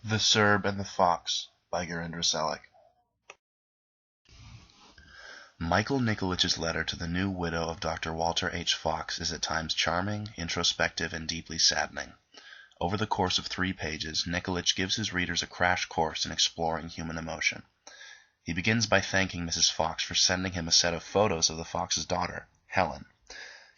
The Serb and the Fox by Girindra Selleck. Michael Nikolitch's letter to the new widow of Dr. Walter H. Fox is at times charming, introspective, and deeply saddening. Over the course of 3 pages, Nikolitch gives his readers a crash course in exploring human emotion. He begins by thanking Mrs. Fox for sending him a set of photos of the Fox's daughter, Helen.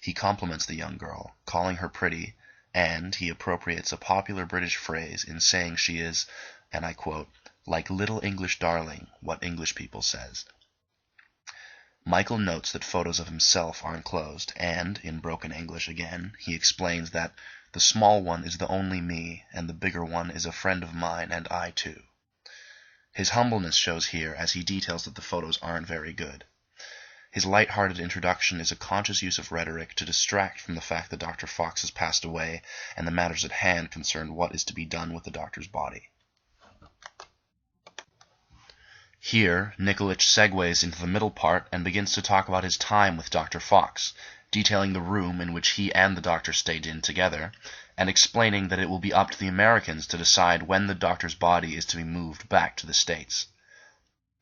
He compliments the young girl, calling her pretty, and he appropriates a popular British phrase in saying she is, and I quote, like little English darling, what English people says. Michael notes that photos of himself are enclosed, and, in broken English again, he explains that the small one is the only me, and the bigger one is a friend of mine, and I too. His humbleness shows here as he details that the photos aren't very good. His light-hearted introduction is a conscious use of rhetoric to distract from the fact that Dr. Fox has passed away and the matters at hand concern what is to be done with the doctor's body. Here, Nikolitch segues into the middle part and begins to talk about his time with Dr. Fox, detailing the room in which he and the doctor stayed in together, and explaining that it will be up to the Americans to decide when the doctor's body is to be moved back to the States.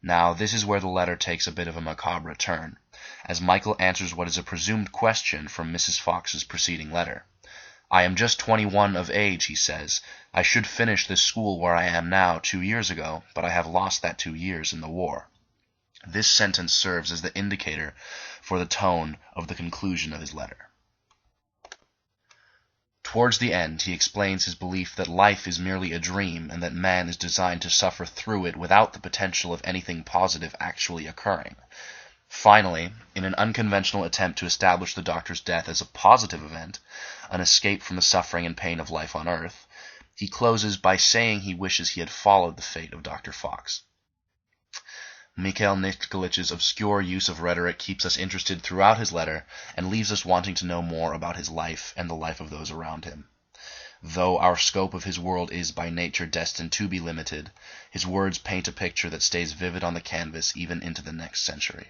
Now, this is where the letter takes a bit of a macabre turn, as Michael answers what is a presumed question from Mrs. Fox's preceding letter. I am just 21 of age, he says. I should finish this school where I am now 2 years ago, but I have lost that 2 years in the war. This sentence serves as the indicator for the tone of the conclusion of his letter. Towards the end, he explains his belief that life is merely a dream and that man is designed to suffer through it without the potential of anything positive actually occurring. Finally, in an unconventional attempt to establish the doctor's death as a positive event, an escape from the suffering and pain of life on Earth, he closes by saying he wishes he had followed the fate of Dr. Fox. Mikhail Nikolitch's obscure use of rhetoric keeps us interested throughout his letter and leaves us wanting to know more about his life and the life of those around him. Though our scope of his world is by nature destined to be limited, his words paint a picture that stays vivid on the canvas even into the next century.